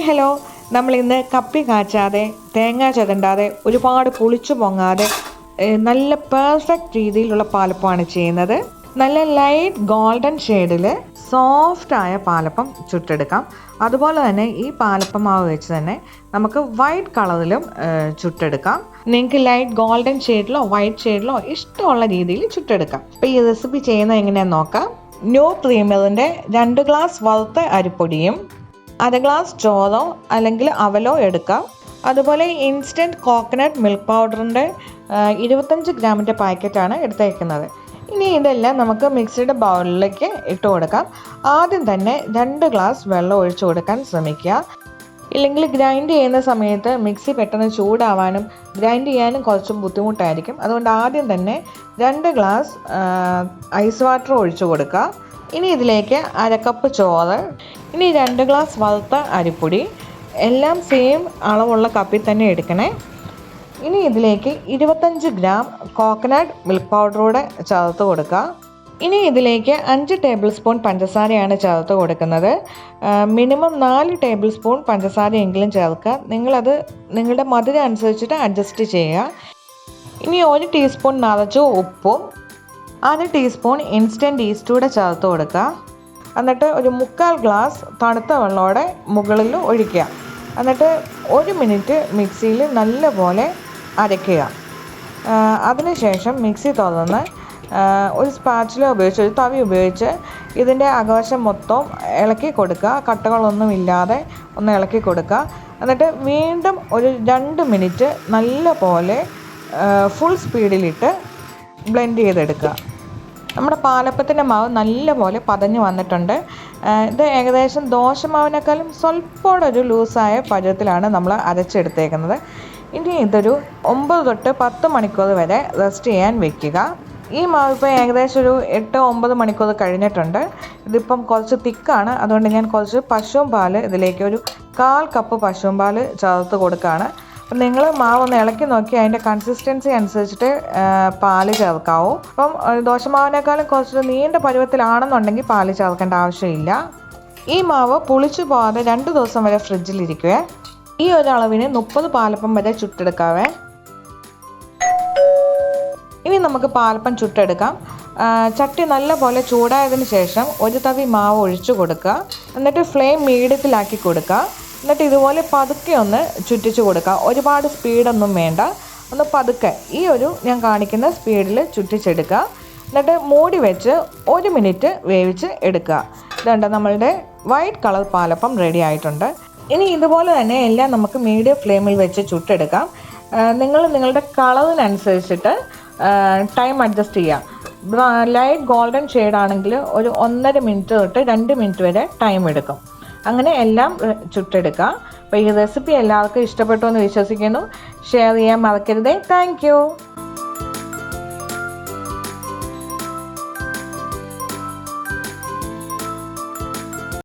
Hello, നമ്മളിന്ന് കപ്പി കാച്ചാതെ തേങ്ങ ചതണ്ടാതെ ഒരുപാട് പുളിച്ചു പൊങ്ങാതെ നല്ല പെർഫെക്റ്റ് രീതിയിലുള്ള പാലപ്പമാണ് ചെയ്യുന്നത്. നല്ല ലൈറ്റ് ഗോൾഡൻ ഷെയ്ഡിൽ സോഫ്റ്റായ പാലപ്പം ചുട്ടെടുക്കാം. അതുപോലെ തന്നെ ഈ പാലപ്പം മാവ് വെച്ച് തന്നെ നമുക്ക് വൈറ്റ് കളറിലും ചുട്ടെടുക്കാം. നിങ്ങൾക്ക് ലൈറ്റ് ഗോൾഡൻ ഷെയ്ഡിലോ വൈറ്റ് ഷെയ്ഡിലോ ഇഷ്ടമുള്ള രീതിയിൽ ചുട്ടെടുക്കാം. അപ്പോൾ ഈ റെസിപ്പി ചെയ്യുന്നത് എങ്ങനെയാണെന്ന് നോക്കാം. ന്യൂ പ്രീമിയറിൻ്റെ 2 ഗ്ലാസ് വറുത്ത അരിപ്പൊടിയും 1/2 ഗ്ലാസ് ചോറോ അല്ലെങ്കിൽ അവലോ എടുക്കാം. അതുപോലെ ഇൻസ്റ്റൻറ്റ് കോക്കനട്ട് മിൽക്ക് പൗഡറിൻ്റെ 25 ഗ്രാമിൻ്റെ പാക്കറ്റാണ് എടുത്തേക്കുന്നത്. ഇനി ഇതെല്ലാം നമുക്ക് മിക്സിയുടെ ബൗളിലേക്ക് ഇട്ട് കൊടുക്കാം. ആദ്യം തന്നെ 2 ഗ്ലാസ് വെള്ളം ഒഴിച്ചു കൊടുക്കാൻ ശ്രമിക്കുക. ഇല്ലെങ്കിൽ ഗ്രൈൻഡ് ചെയ്യുന്ന സമയത്ത് മിക്സി പെട്ടെന്ന് ചൂടാവാനും ഗ്രൈൻഡ് ചെയ്യാനും കുറച്ചും ബുദ്ധിമുട്ടായിരിക്കും. അതുകൊണ്ട് ആദ്യം തന്നെ 2 ഗ്ലാസ് ഐസ് വാട്ടർ ഒഴിച്ചു കൊടുക്കുക. ഇനി ഇതിലേക്ക് 1/2 കപ്പ് ചോറ്, ഇനി 2 ഗ്ലാസ് വറുത്ത അരിപ്പൊടി, എല്ലാം സെയിം അളവുള്ള കപ്പിൽ തന്നെ എടുക്കണേ. ഇനി ഇതിലേക്ക് 25 ഗ്രാം കോക്കനട്ട് മിൽക്ക് പൗഡറൂടെ ചേർത്ത് കൊടുക്കുക. ഇനി ഇതിലേക്ക് 5 ടേബിൾ സ്പൂൺ പഞ്ചസാരയാണ് ചേർത്ത് കൊടുക്കുന്നത്. മിനിമം 4 ടേബിൾ സ്പൂൺ പഞ്ചസാരയെങ്കിലും ചേർക്കുക. നിങ്ങളത് നിങ്ങളുടെ മധുരം അനുസരിച്ചിട്ട് അഡ്ജസ്റ്റ് ചെയ്യുക. ഇനി 1 ടീസ്പൂൺ നിറച്ച് ഉപ്പും 1/2 ടീസ്പൂൺ ഇൻസ്റ്റൻറ്റ് ഈസ്റ്റൂടെ ചേർത്ത് കൊടുക്കുക. എന്നിട്ട് ഒരു 1/4 ഗ്ലാസ് തണുത്ത വെള്ളത്തോടെ മുകളിൽ ഒഴിക്കുക. എന്നിട്ട് 1 മിനിറ്റ് മിക്സിയിൽ നല്ലപോലെ അരയ്ക്കുക. അതിനുശേഷം മിക്സി തുറന്ന് ഒരു സ്പാച്ചില ഉപയോഗിച്ച് ഒരു തവി ഉപയോഗിച്ച് ഇതിൻ്റെ അകവശം മൊത്തം ഇളക്കി കൊടുക്കുക. കട്ടകളൊന്നും ഇല്ലാതെ ഒന്ന് ഇളക്കി കൊടുക്കുക. എന്നിട്ട് വീണ്ടും ഒരു 2 മിനിറ്റ് നല്ലപോലെ ഫുൾ സ്പീഡിലിട്ട് ബ്ലെൻഡ് ചെയ്തെടുക്കുക. നമ്മുടെ പാലപ്പത്തിൻ്റെ മാവ് നല്ലപോലെ പതഞ്ഞ് വന്നിട്ടുണ്ട്. ഇത് ഏകദേശം ദോശമാവിനേക്കാളും സ്വല്പം ഒരു ലൂസായ പരുവത്തിലാണ് നമ്മൾ അരച്ചെടുത്തേക്കുന്നത്. ഇനി ഇതൊരു 9 തൊട്ട് 10 മണിക്കൂർ വരെ റെസ്റ്റ് ചെയ്യാൻ വെക്കുക. ഈ മാവ് ഇപ്പോൾ ഏകദേശം ഒരു 8-9 മണിക്കൂർ കഴിഞ്ഞിട്ടുണ്ട്. ഇതിപ്പം കുറച്ച് തിക്കാണ്. അതുകൊണ്ട് ഞാൻ കുറച്ച് പശുവും പാല് ഇതിലേക്ക് ഒരു 1/4 കപ്പ് പശുവും പാല് ചേർത്ത് കൊടുക്കുകയാണ്. അപ്പം നിങ്ങൾ മാവ് ഒന്ന് ഇളക്കി നോക്കി അതിൻ്റെ കൺസിസ്റ്റൻസി അനുസരിച്ചിട്ട് പാല് ചേർക്കാവൂ. അപ്പം ദോശമാവിനേക്കാളും കുറച്ച് നീണ്ട പരുവത്തിലാണെന്നുണ്ടെങ്കിൽ പാല് ചേർക്കേണ്ട ആവശ്യമില്ല. ഈ മാവ് പുളിച്ചു പോകാതെ 2 ദിവസം വരെ ഫ്രിഡ്ജിലിരിക്കുക. ഈ ഒരു അളവിന് 30 പാലപ്പം വരെ ചുട്ടെടുക്കാവേ. ഇനി നമുക്ക് പാലപ്പം ചുട്ടെടുക്കാം. ചട്ടി നല്ലപോലെ ചൂടായതിന് ശേഷം ഒരു തവി മാവ് ഒഴിച്ചു കൊടുക്കുക. എന്നിട്ട് ഫ്ലെയിം മീഡിയത്തിലാക്കി കൊടുക്കുക. എന്നിട്ട് ഇതുപോലെ പതുക്കെ ഒന്ന് ചുറ്റിച്ച് കൊടുക്കുക. ഒരുപാട് സ്പീഡൊന്നും വേണ്ട, ഒന്ന് പതുക്കെ ഈ ഒരു ഞാൻ കാണിക്കുന്ന സ്പീഡിൽ ചുറ്റിച്ചെടുക്കുക. എന്നിട്ട് മൂടി വെച്ച് 1 മിനിറ്റ് വേവിച്ച് എടുക്കുക. ഇതുണ്ട്, നമ്മളുടെ വൈറ്റ് കളർ പാലപ്പം റെഡി ആയിട്ടുണ്ട്. ഇനി ഇതുപോലെ തന്നെ എല്ലാം നമുക്ക് മീഡിയം ഫ്ലെയിമിൽ വെച്ച് ചുട്ടെടുക്കാം. നിങ്ങളുടെ കളറിനനുസരിച്ചിട്ട് ടൈം അഡ്ജസ്റ്റ് ചെയ്യാം. ലൈറ്റ് ഗോൾഡൻ ഷെയ്ഡാണെങ്കിൽ ഒരു 1.5 മിനിറ്റ് തൊട്ട് 2 മിനിറ്റ് വരെ ടൈം എടുക്കും. അങ്ങനെ എല്ലാം ചുട്ടെടുക്കുക. അപ്പോൾ ഈ റെസിപ്പി എല്ലാവർക്കും ഇഷ്ടപ്പെട്ടു എന്ന് വിശ്വസിക്കുന്നു. ഷെയർ ചെയ്യാൻ മറക്കരുതേ. Thank you.